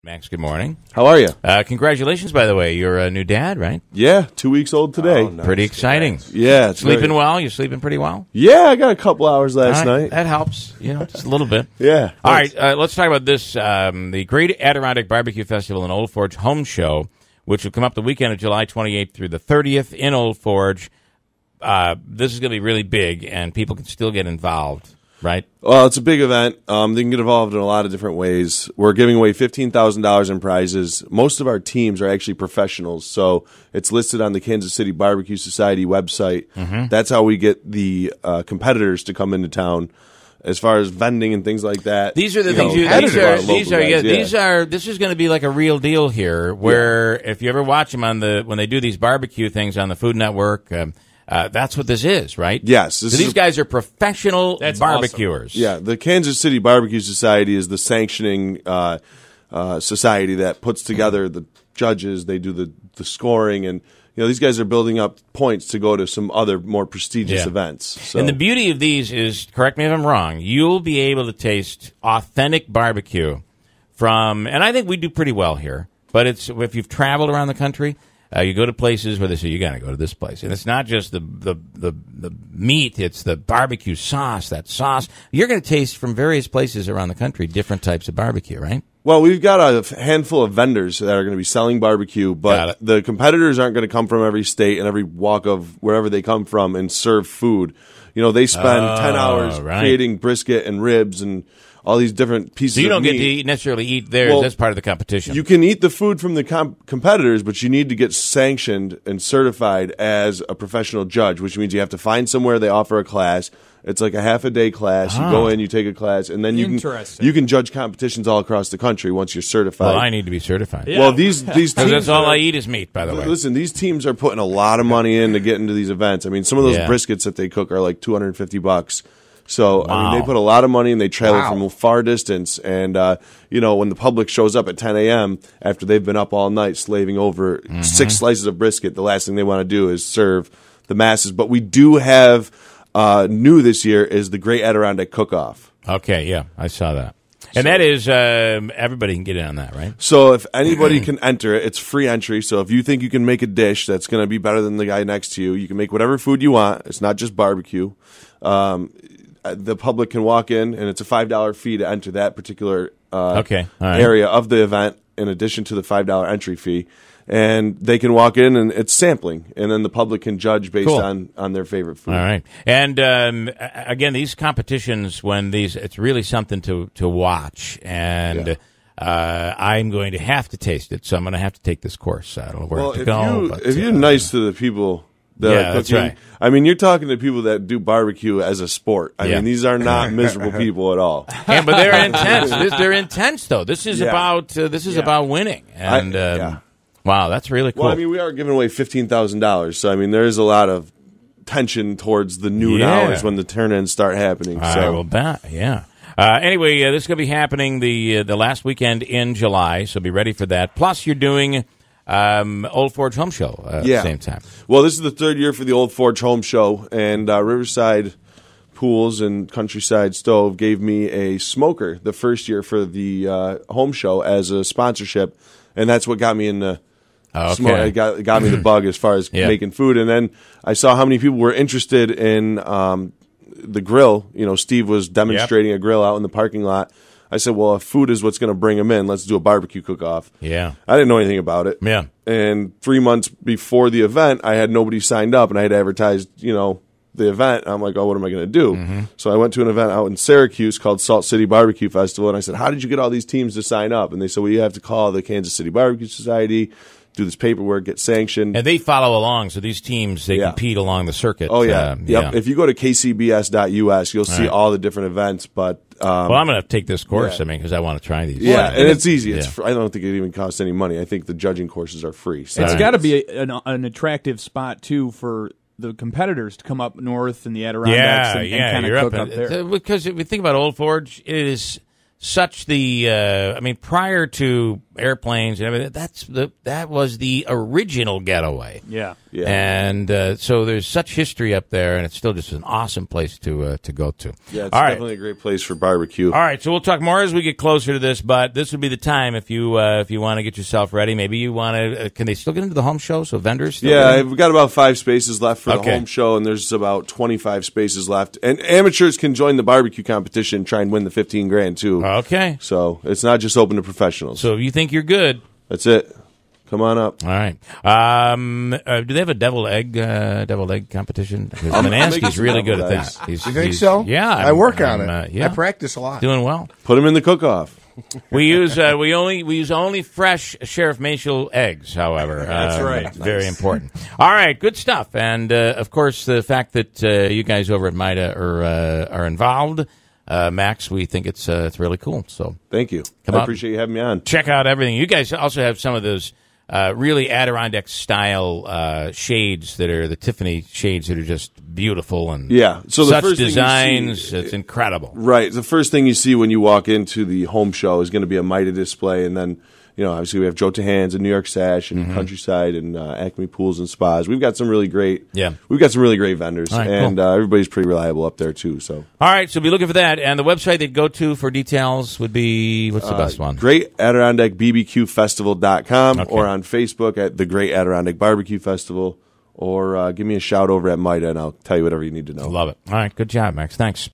Max, good morning. How are you? Congratulations, by the way. You're a new dad, right? Yeah, 2 weeks old today. Oh, nice. Pretty exciting. Yeah. It's sleeping well? You sleeping pretty well? Yeah, I got a couple hours last night. That helps, just a little bit. Yeah. All right, let's talk about this. The Great Adirondack BBQ Festival and Old Forge Home Show, which will come up the weekend of July 28th through the 30th in Old Forge. This is going to be really big, and people can still get involved. Right. Well, it's a big event. They can get involved in a lot of different ways. We're giving away $15,000 in prizes. Most of our teams are actually professionals, so it's listed on the Kansas City Barbecue Society website. Mm-hmm. That's how we get the competitors to come into town. As far as vending and things like that, these are the things. This is going to be like a real deal here. Where if you ever watch them when they do these barbecue things on the Food Network. That's what this is, right? Yes. So these guys are professional barbecuers. Awesome. Yeah, the Kansas City Barbecue Society is the sanctioning society that puts together the judges. They do the scoring, and these guys are building up points to go to some other more prestigious events. So. And the beauty of these is, correct me if I'm wrong, you'll be able to taste authentic barbecue from, and I think we do pretty well here, but if you've traveled around the country, you go to places where they say, you got to go to this place. And it's not just the meat, it's the barbecue sauce, that sauce. You're going to taste from various places around the country different types of barbecue, right? Well, we've got a handful of vendors that are going to be selling barbecue, but the competitors aren't going to come from every state and every walk of wherever they come from and serve food. They spend 10 hours creating brisket and ribs and all these different pieces of meat. So you don't get to necessarily eat theirs. That's part of the competition. You can eat the food from the competitors, but you need to get sanctioned and certified as a professional judge, which means you have to find somewhere they offer a class. It's like a half-a-day class. You go in, you take a class, and then you can judge competitions all across the country once you're certified. Well, I need to be certified. Yeah. Well, these teams... That's all I eat is meat, by the way. Listen, these teams are putting a lot of money in to get into these events. I mean, some of those briskets that they cook are like $250. So, I mean, they put a lot of money and they travel from a far distance. And, when the public shows up at 10 a.m. after they've been up all night slaving over 6 slices of brisket, the last thing they want to do is serve the masses. But we do have new this year is the Great Adirondack Cook-Off. Okay, yeah, I saw that. And that is, everybody can get in on that, right? So if anybody can enter it, it's free entry. So if you think you can make a dish that's going to be better than the guy next to you, you can make whatever food you want. It's not just barbecue. The public can walk in, and it's a $5 fee to enter that particular area of the event, in addition to the $5 entry fee. And they can walk in, and it's sampling, and then the public can judge based on their favorite food. All right. And again, these competitions, it's really something to watch. And I'm going to have to taste it, so I'm going to have to take this course. I don't know where to go. If you're nice to the people that are cooking, that's right. I mean, you're talking to people that do barbecue as a sport. I mean, these are not miserable people at all. Yeah, but they're intense. They're intense, though. This is about winning. And wow, that's really cool. Well, I mean, we are giving away $15,000, so I mean, there is a lot of tension towards the noon hours when the turn-ins start happening. I will bet. Yeah. Anyway, this is going to be happening the last weekend in July, so be ready for that. Plus, you're doing Old Forge Home Show at the same time. Well, this is the third year for the Old Forge Home Show, and Riverside Pools and Countryside Stove gave me a smoker the first year for the home show as a sponsorship, and that's what got me in the it got me the bug as far as making food. And then I saw how many people were interested in the grill. Steve was demonstrating a grill out in the parking lot. I said, well, if food is what's going to bring them in, let's do a barbecue cook-off. Yeah. I didn't know anything about it. Yeah. And 3 months before the event, I had nobody signed up, and I had advertised, the event. I'm like, oh, what am I going to do? Mm-hmm. So I went to an event out in Syracuse called Salt City BBQ Festival, and I said, how did you get all these teams to sign up? And they said, well, you have to call the Kansas City Barbecue Society, do this paperwork, get sanctioned. And they follow along, so these teams, they compete along the circuit. Oh, yeah. If you go to kcbs.us, you'll see all the different events. But well, I'm going to take this course, because I want to try these. Yeah, and it's easy. I don't think it even costs any money. I think the judging courses are free. So. It's got to be an attractive spot, too, for the competitors to come up north in the Adirondacks and kind of cook up there. Because if we think about Old Forge, it is such the, prior to airplanes and everything. That was the original getaway. Yeah. And so there's such history up there, and it's still just an awesome place to go to. Yeah, it's All right. definitely a great place for barbecue. All right, so we'll talk more as we get closer to this, but this would be the time if you want to get yourself ready. Maybe you want to. Can they still get into the home show? So vendors. Still we've got about 5 spaces left for the home show, and there's about 25 spaces left. And amateurs can join the barbecue competition and try and win the $15,000 too. Okay. So it's not just open to professionals. So if you think you're good, that's it. Come on up. All right. Do they have a deviled egg competition? Because Manansky's really good at that. You think so? Yeah. I work on it. I practice a lot. Doing well. Put them in the cook-off. We use only fresh Sheriff Mayfield eggs, however. That's right. Very important. All right, good stuff. And of course, the fact that you guys over at Meyda are involved, Max, we think it's really cool. So thank you. I appreciate you having me on. Check out everything. You guys also have some of those really Adirondack style shades that are the Tiffany shades that are just beautiful and so the such first designs. It's incredible. Right. The first thing you see when you walk into the home show is going to be a Meyda display, and then obviously we have Joe Tahan's and New York Sash and Countryside and Acme Pools and Spas. We've got some really great vendors, and cool. Everybody's pretty reliable up there too. So all right, so be looking for that, and the website they'd go to for details would be what's the best one? Great Adirondack BBQ Festival.com or on Facebook at the Great Adirondack Barbecue Festival, or give me a shout over at Meyda, and I'll tell you whatever you need to know. Love it. All right, good job, Max. Thanks.